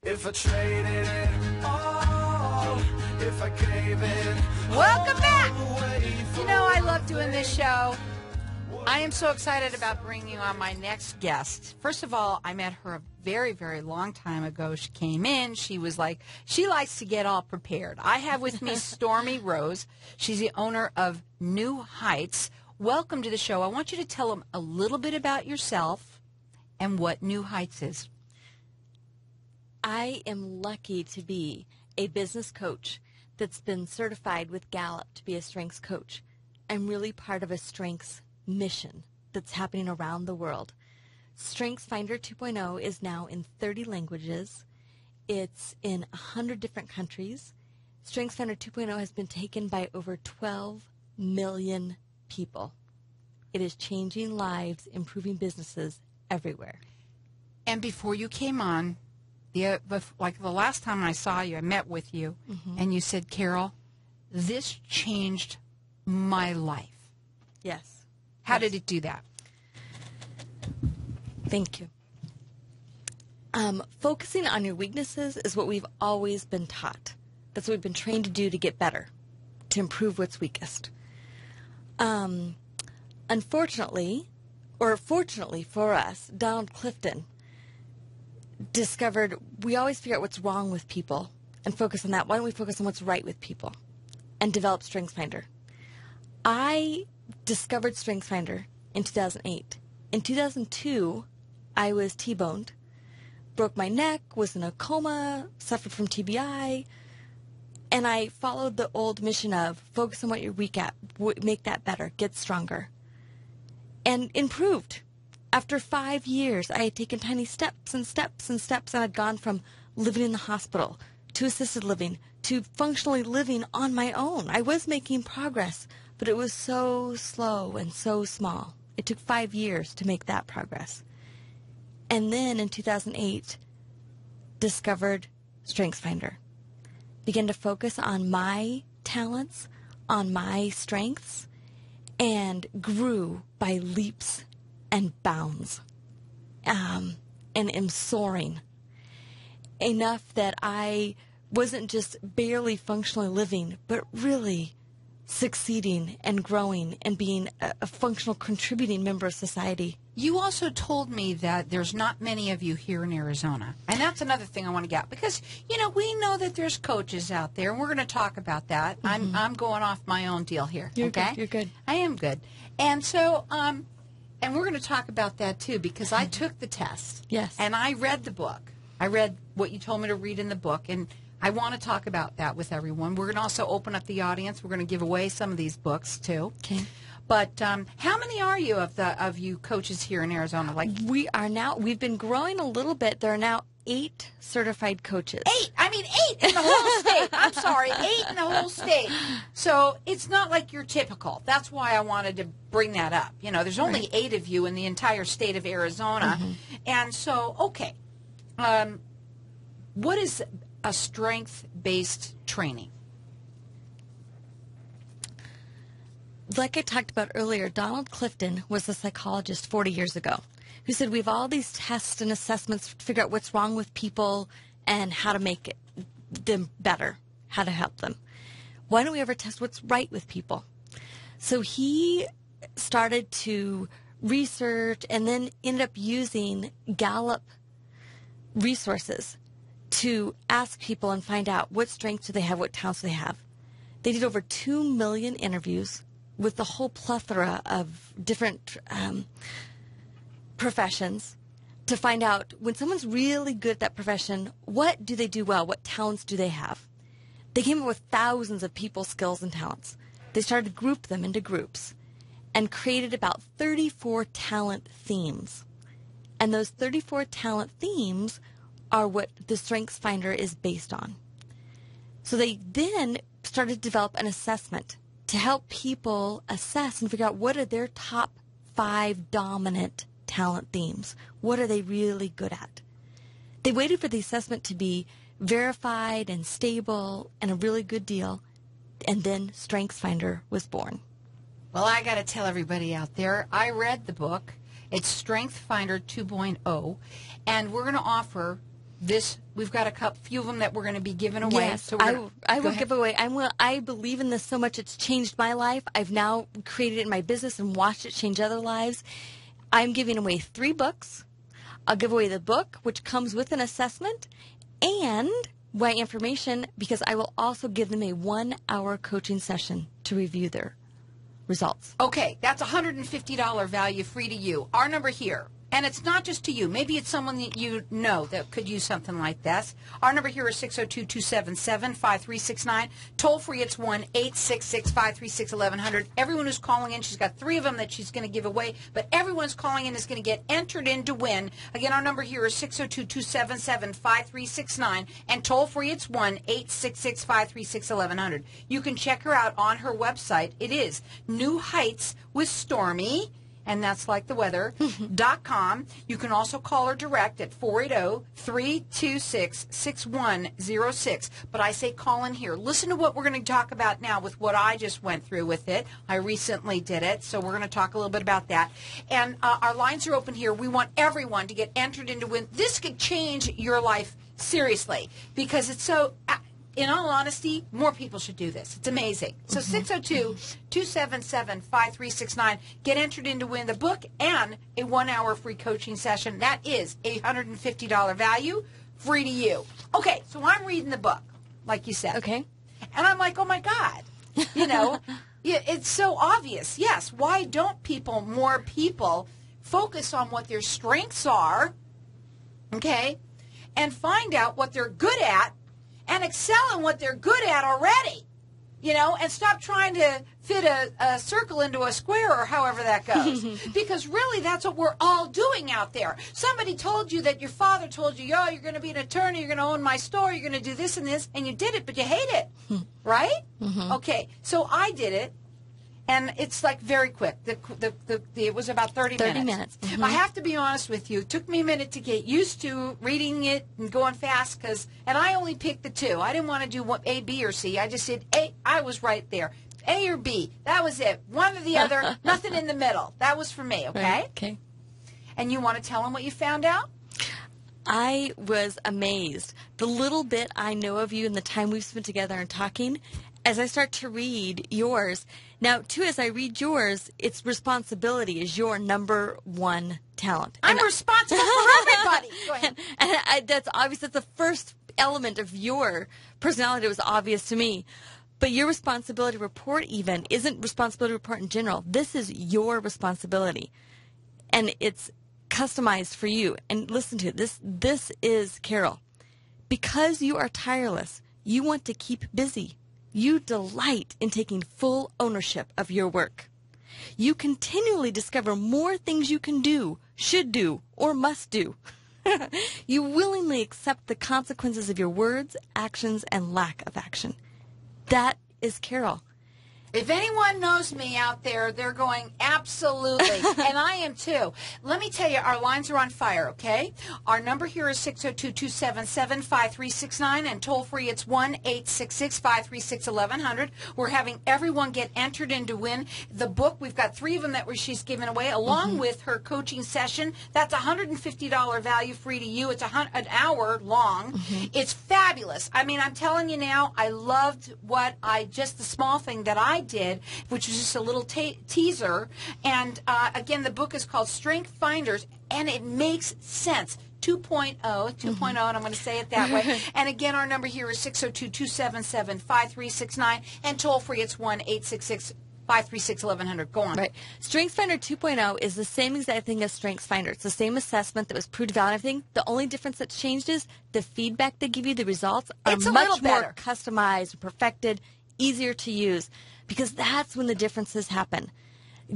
If I traded it all, if I gave it Welcome back. away You know, I love doing this show. I am so excited about bringing you on my next guest. First of all, I met her a very, very long time ago. She came in. She was like, she likes to get all prepared. I have with me Stormy Rose. She's the owner of New Heights. Welcome to the show. I want you to tell them a little bit about yourself and what New Heights is. I am lucky to be a business coach that's been certified with Gallup to be a strengths coach. I'm really part of a strengths mission that's happening around the world. StrengthsFinder 2.0 is now in 30 languages. It's in 100 different countries. StrengthsFinder 2.0 has been taken by over 12 million people. It is changing lives, improving businesses everywhere. And before you came on, the last time I saw you, I met with you, and you said, Carol, this changed my life. Yes. How did it do that? Thank you. Focusing on your weaknesses is what we've always been taught. That's what we've been trained to do to get better, to improve what's weakest. Unfortunately, or fortunately for us, Donald Clifton discovered we always figure out what's wrong with people and focus on that. Why don't we focus on what's right with people and develop StrengthsFinder? I discovered StrengthsFinder in 2008. In 2002, I was T-boned, broke my neck, was in a coma, suffered from TBI, and I followed the old mission of focus on what you're weak at, make that better, get stronger, and improved. After 5 years, I had taken tiny steps and steps and steps, and I'd gone from living in the hospital to assisted living to functionally living on my own. I was making progress, but it was so slow and so small. It took 5 years to make that progress. And then in 2008, discovered StrengthsFinder. Began to focus on my talents, on my strengths, and grew by leaps and bounds. And am soaring. Enough that I wasn't just barely functionally living, but really succeeding and growing and being a functional contributing member of society. You also told me that there's not many of you here in Arizona. And that's another thing I want to get out. Because, you know, we know that there's coaches out there, and we're going to talk about that. I'm going off my own deal here. You're okay? good. You're good. I am good. And so, and we're going to talk about that, too, because I took the test. Yes. And I read the book. I read what you told me to read in the book, and I want to talk about that with everyone. We're going to also open up the audience. We're going to give away some of these books, too. Okay. But how many are you of you coaches here in Arizona? Like We've been growing a little bit. There are now 8 certified coaches. 8 in the whole state. I'm sorry, 8 in the whole state. So it's not like you're typical. That's why I wanted to bring that up. You know, there's only 8 of you in the entire state of Arizona. And so, okay, what is a strength-based training? Like I talked about earlier, Donald Clifton was a psychologist 40 years ago who said we have all these tests and assessments to figure out what's wrong with people and how to make them better, how to help them. Why don't we ever test what's right with people? So he started to research and then ended up using Gallup resources to ask people and find out what strengths do they have, what talents do they have. They did over 2 million interviews with the whole plethora of different professions to find out when someone's really good at that profession, what do they do well? What talents do they have? They came up with thousands of people's skills and talents. They started to group them into groups and created about 34 talent themes. And those 34 talent themes are what the StrengthsFinder is based on. So they then started to develop an assessment to help people assess and figure out what are their top 5 dominant talent themes. What are they really good at? They waited for the assessment to be verified and stable and a really good deal, and then StrengthsFinder was born. Well, I got to tell everybody out there, I read the book. It's StrengthsFinder 2.0, and we're going to offer we've got few of them that we're going to be giving away. Yes, So I will give away. I believe in this so much. It's changed my life. I've now created it in my business and watched it change other lives. I'm giving away 3 books. I'll give away the book, which comes with an assessment, and my information, because I will also give them a 1-hour coaching session to review their results. Okay, that's $150 value free to you. Our number here, and it's not just to you. Maybe it's someone that you know that could use something like this. Our number here is 602-277-5369. Toll free, it's 1-866-536-1100. Everyone who's calling in, she's got 3 of them that she's going to give away, but everyone's calling in is going to get entered in to win. Again, our number here is 602-277-5369, and toll free, it's 1-866-536-1100. You can check her out on her website. It is New Heights with Stormy, and that's like the weather, .com. You can also call her direct at 480-326-6106. But I say call in here. Listen to what we're going to talk about now with what I just went through with it. I recently did it, so we're going to talk a little bit about that. And our lines are open here. We want everyone to get entered into win. This could change your life seriously because it's so... In all honesty, more people should do this. It's amazing. So 602-277-5369. Get entered in to win the book and a 1-hour free coaching session. That is $150 value, free to you. Okay, so I'm reading the book, like you said. Okay. And I'm like, oh, my God. You know, it's so obvious. Yes, why don't more people, focus on what their strengths are, okay, and find out what they're good at, and excel in what they're good at already, you know, and stop trying to fit a circle into a square or however that goes. Because really that's what we're all doing out there. Somebody told you that your father told you, you're going to be an attorney, you're going to own my store, you're going to do this and this, and you did it, but you hate it, right? Okay, so I did it. And it's like very quick. It was about 30 minutes. I have to be honest with you. It took me a minute to get used to reading it and going fast and I only picked the 2. I didn't want to do A, B, or C. I just said A. I was right there. A or B. That was it. One or the other. Nothing in the middle. That was for me, okay? Right. Okay. And you want to tell them what you found out? I was amazed. The little bit I know of you and the time we've spent together and talking, as I start to read yours, now, too, as I read yours, its responsibility is your number 1 talent. I'm responsible for everybody. Go ahead. And that's obvious. That's the first element of your personality that was obvious to me. But your responsibility report even isn't responsibility report in general. This is your responsibility. And it's customized for you. And listen to it. This is Carol. Because you are tireless, you want to keep busy. You delight in taking full ownership of your work. You continually discover more things you can do, should do, or must do. You willingly accept the consequences of your words, actions, and lack of action. That is Carol. If anyone knows me out there, they're going, absolutely. And I am too. Let me tell you, our lines are on fire, okay? Our number here is 602-277-5369, and toll free, it's 1-866-536-1100. We're having everyone get entered in to win the book. We've got 3 of them that she's giving away, along with her coaching session. That's $150 value free to you. It's an hour long. It's fabulous. I mean, I'm telling you now, I loved the small thing that I did, which was just a little teaser. And again, the book is called Strength Finders, and it makes sense. 2.0, and I'm going to say it that way. And again, our number here is 602-277-5369, and toll free, it's 1-866-536-1100. Go on. Right. StrengthsFinder 2.0 is the same exact thing as StrengthsFinder. It's the same assessment that was proved valid and everything. The only difference that's changed is the feedback they give you, the results are much more customized, perfected, easier to use, because that's when the differences happen.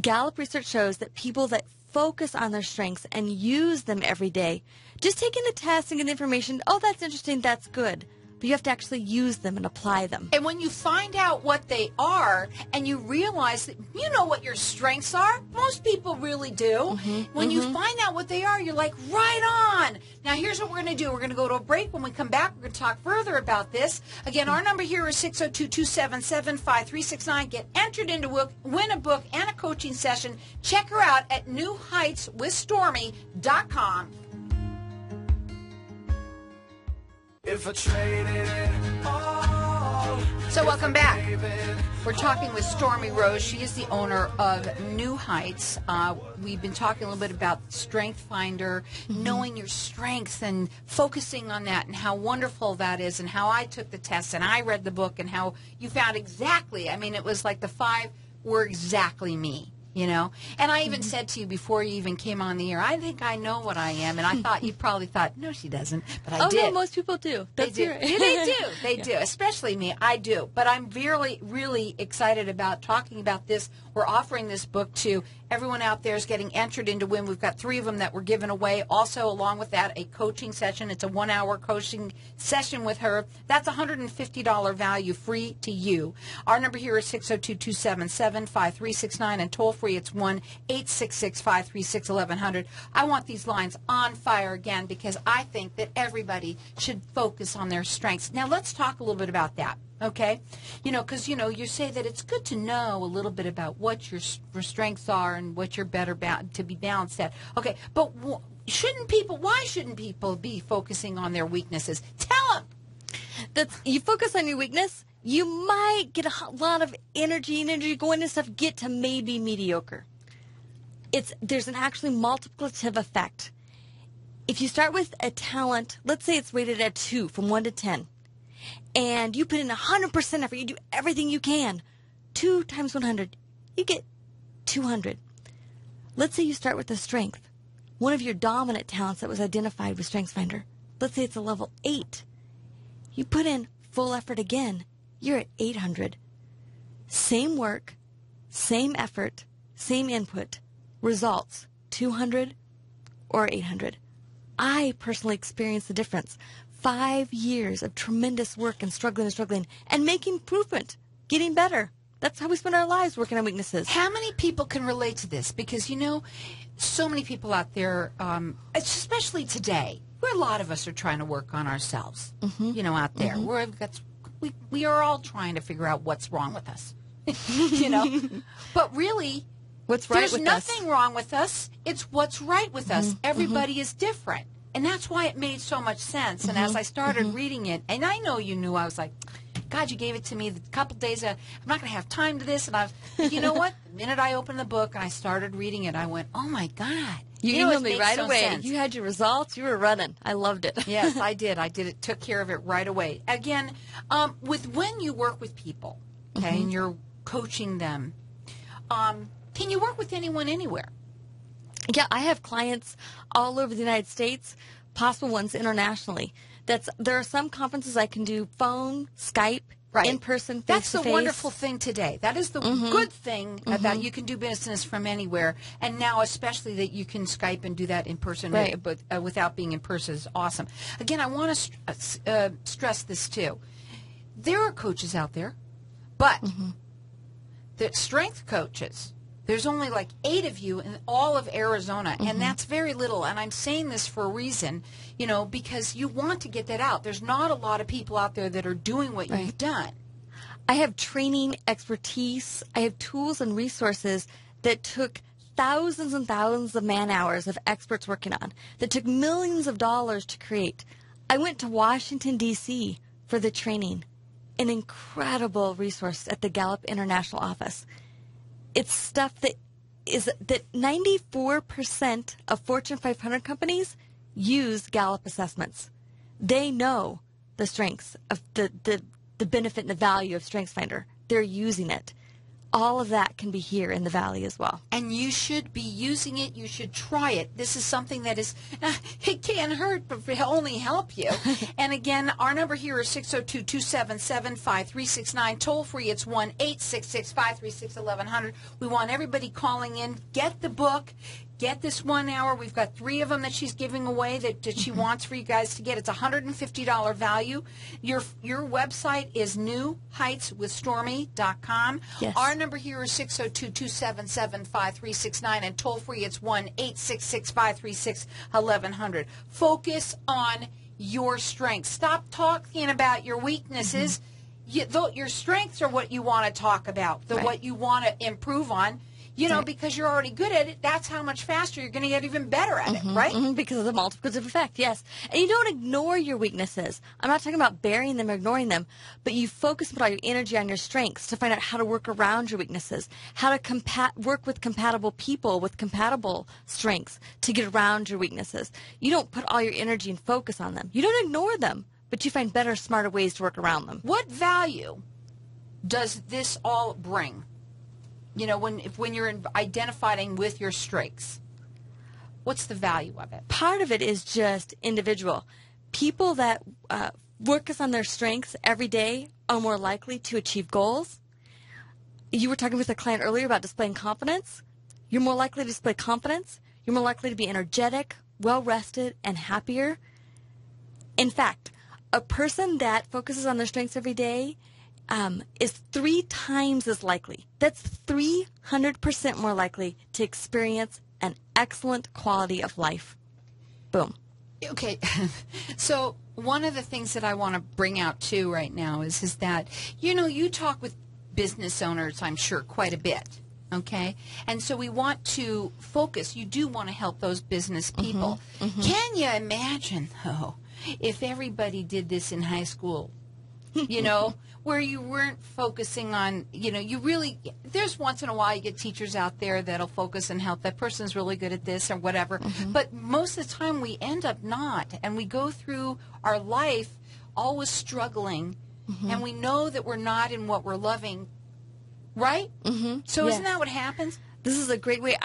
Gallup research shows that people that focus on their strengths and use them every day, just taking the test and getting the information, that's interesting, that's good. But you have to actually use them and apply them. And when you find out what they are and you realize that you know what your strengths are, most people really do. When you find out what they are, you're like, right on. Now, here's what we're going to do. We're going to go to a break. When we come back, we're going to talk further about this. Again, our number here is 602-277-5369. Get entered into win a book and a coaching session. Check her out at newheightswithstormy.com. If I traded it all. So welcome back. We're talking with Stormy Rose. She is the owner of New Heights. We've been talking a little bit about Strength Finder, knowing your strengths and focusing on that and how wonderful that is and how I took the test and I read the book and how you found exactly, I mean, it was like the 5 were exactly me. You know, and I even said to you before you even came on the air, I think I know what I am, and I thought you probably thought, no, she doesn't, but I did. Oh no, most people do. That's They do. right. They do, especially me. I do. But I'm really, really excited about talking about this. We're offering this book to everyone out there is getting entered into win. We've got 3 of them that we're giving away. Also, along with that, a coaching session. It's a 1-hour coaching session with her. That's $150 value, free to you. Our number here is 602-277-5369, and toll free it's 1-866-536-1100. I want these lines on fire again because I think that everybody should focus on their strengths. Now, let's talk a little bit about that. Okay, because you say that it's good to know a little bit about what your strengths are and what you're better to be balanced at. Okay, but why shouldn't people be focusing on their weaknesses? Tell them. You focus on your weakness, you might get a lot of energy going into stuff, get to maybe mediocre. There's an actually multiplicative effect. If you start with a talent, let's say it's rated at 2 from 1 to 10. And you put in 100% effort, you do everything you can. 2 times 100, you get 200. Let's say you start with a strength. One of your dominant talents that was identified with StrengthsFinder. Let's say it's a level 8. You put in full effort again, you're at 800. Same work, same effort, same input. Results, 200 or 800. I personally experienced the difference. 5 years of tremendous work and struggling and making improvement, getting better. That's how we spend our lives, working on weaknesses. How many people can relate to this? Because, so many people out there, especially today, where a lot of us are trying to work on ourselves, out there. We are all trying to figure out what's wrong with us, But really, what's right there's with nothing us? wrong with us. It's what's right with us. Everybody is different. And that's why it made so much sense. And as I started reading it, and I know you knew, I was like, God, you gave it to me a couple days. I'm not going to have time to this. And you know what? The minute I opened the book and I started reading it, I went, oh, my God. You know, emailed me right away. Sense. You had your results. You were running. I loved it. Yes, I did. It took care of it right away. Again, when you work with people, okay, and you're coaching them, can you work with anyone anywhere? Yeah, I have clients all over the United States, possible ones internationally. There are some conferences I can do phone, Skype, in person, face-to-face. That's the wonderful thing today. That is the good thing that you can do business from anywhere. And now especially that you can Skype and do that in person, but without being in person is awesome. Again, I want to stress this too. There are coaches out there, but the strength coaches, there's only like 8 of you in all of Arizona, and that's very little. And I'm saying this for a reason, because you want to get that out. There's not a lot of people out there that are doing what you've done. I have training expertise. I have tools and resources that took thousands and thousands of man-hours of experts working on, that took millions of dollars to create. I went to Washington, D.C. for the training, an incredible resource at the Gallup International Office. It's stuff that 94% of Fortune 500 companies use Gallup assessments. They know the strengths of the benefit and the value of StrengthsFinder. They're using it. All of that can be here in the Valley as well. And you should be using it. You should try it. This is something that is, it can't hurt, but it'll only help you. And again, our number here is 602-277-5369. Toll free, it's 1-866-536-1100. We want everybody calling in. Get the book. Get this 1 hour. We've got 3 of them that she's giving away that she wants for you guys to get. It's $150 value. Your website is newheightswithstormy.com. Yes. Our number here is 602-277-5369, and toll free it's 1-866-536-1100. Focus on your strengths. Stop talking about your weaknesses. Your strengths are what you want to talk about, what you want to improve on. You know, Right. because you're already good at it, that's how much faster you're going to get even better at it, right? Because of the multiplicative effect, yes. And you don't ignore your weaknesses. I'm not talking about burying them or ignoring them, but you focus and put all your energy on your strengths to find out how to work around your weaknesses, how to work with compatible people with compatible strengths to get around your weaknesses. You don't put all your energy and focus on them. You don't ignore them, but you find better, smarter ways to work around them. What value does this all bring? You know, when you're identifying with your strengths, what's the value of it? Part of it is just individual. People that focus on their strengths every day are more likely to achieve goals. You were talking with a client earlier about displaying confidence. You're more likely to display confidence. You're more likely to be energetic, well-rested, and happier. In fact, a person that focuses on their strengths every day is 3 times as likely. That's 300% more likely to experience an excellent quality of life. Boom. Okay, so one of the things that I want to bring out too right now is that, you know, you talk with business owners, I'm sure, quite a bit. Okay, and so we want to focus. You do want to help those business people. Can you imagine, though, if everybody did this in high school? You know, where you weren't focusing on, you know, you really, there's once in a while you get teachers out there that'll focus and help. That person's really good at this or whatever. But most of the time we end up not. And we go through our life always struggling. And we know that we're not in what we're loving. Right? So Yes. isn't that what happens? This is a great way.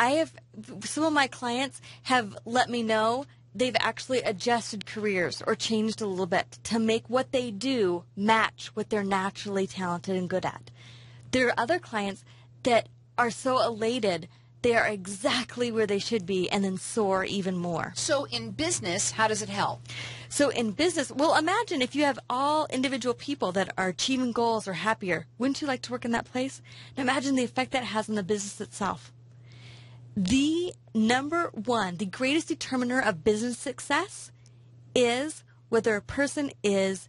Some of my clients have let me know they've actually adjusted careers or changed a little bit to make what they do match what they're naturally talented and good at. There are other clients that are so elated they are exactly where they should be and then soar even more. So in business, how does it help? So in business, well, imagine if you have all individual people that are achieving goals or happier. Wouldn't you like to work in that place? Now imagine the effect that has on the business itself. The number one, the greatest determiner of business success is whether a person is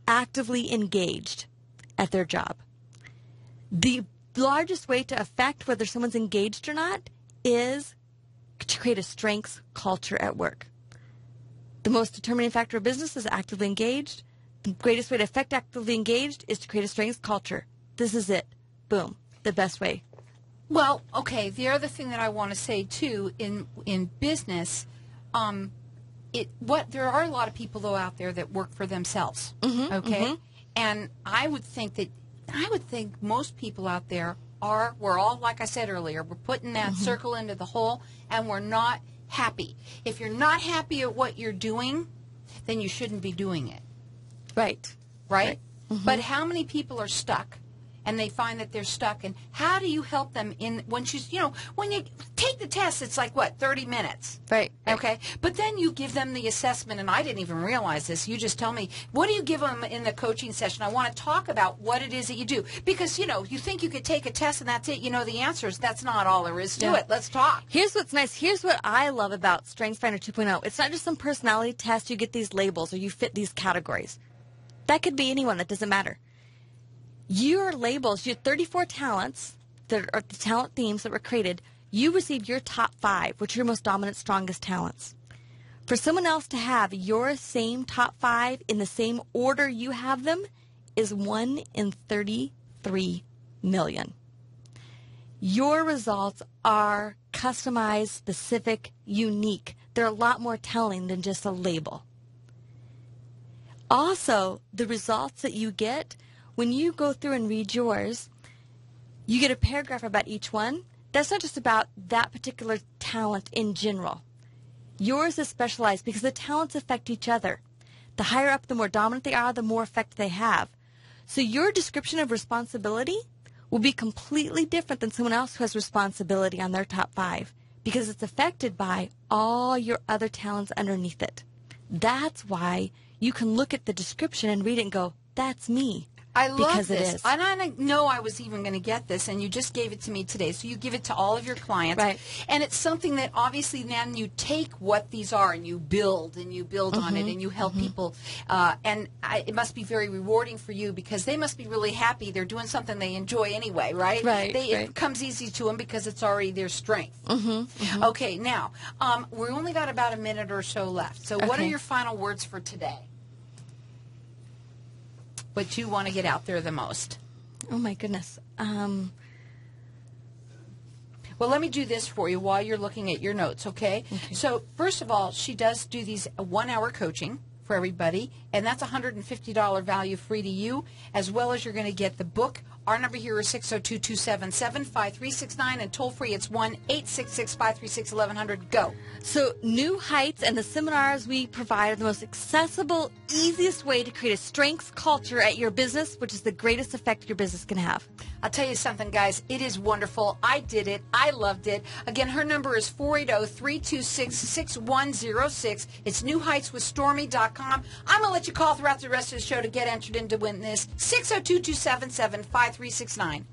actively engaged at their job. The largest way to affect whether someone's engaged or not is to create a strengths culture at work. The most determining factor of business is actively engaged. The greatest way to affect actively engaged is to create a strengths culture. This is it. Boom. The best way. Well, okay, the other thing that I want to say too in business, there are a lot of people though out there that work for themselves. Okay? And I would think most people out there we're all, like I said earlier, we're putting that circle into the hole and we're not happy. If you're not happy at what you're doing, then you shouldn't be doing it. Right. Right? But how many people are stuck? And they find that they're stuck. And how do you help them when you take the test, it's like, 30 minutes? Right. Okay. But then you give them the assessment, and I didn't even realize this. You just tell me, what do you give them in the coaching session? I want to talk about what it is that you do. Because, you think you could take a test and that's it. You know the answers. That's not all there is to it. Let's talk. Here's what's nice. Here's what I love about StrengthsFinder 2.0. It's not just some personality test. You get these labels or you fit these categories. That could be anyone. That doesn't matter. Your labels, your 34 talents, that are the talent themes that were created, you receive your top 5, which are your most dominant, strongest talents. For someone else to have your same top 5 in the same order you have them is 1 in 33 million. Your results are customized, specific, unique. They're a lot more telling than just a label. Also, the results that you get when you go through and read yours, you get a paragraph about each one. That's not just about that particular talent in general. Yours is specialized because the talents affect each other. The higher up, the more dominant they are, the more effect they have. So your description of responsibility will be completely different than someone else who has responsibility on their top 5 because it's affected by all your other talents underneath it. That's why you can look at the description and read it and go, that's me. I love because this. it is. And I didn't know I was even going to get this, and you just gave it to me today. So you give it to all of your clients. Right. And it's something that obviously then you take what these are and you build on it and you help people. It must be very rewarding for you because they must be really happy. They're doing something they enjoy anyway, right? Right, It comes easy to them because it's already their strength. Okay, now, we've only got about a minute or so left. So what are Okay. your final words for today? What you want to get out there the most? Oh my goodness. Well, let me do this for you while you're looking at your notes, okay? So, first of all, she does do these 1-hour coaching for everybody, and that's $150 value free to you, as well as you're going to get the book. Our number here is 602-277-5369, and toll free it's 1-866-536-1100. Go. So New Heights and the seminars we provide are the most accessible, easiest way to create a strengths culture at your business, which is the greatest effect your business can have. I'll tell you something, guys. It is wonderful. I did it. I loved it. Again, her number is 480-326-6106. It's newheightswithstormy.com. I'm going to let you call throughout the rest of the show to get entered in to win this. 602-277-5369.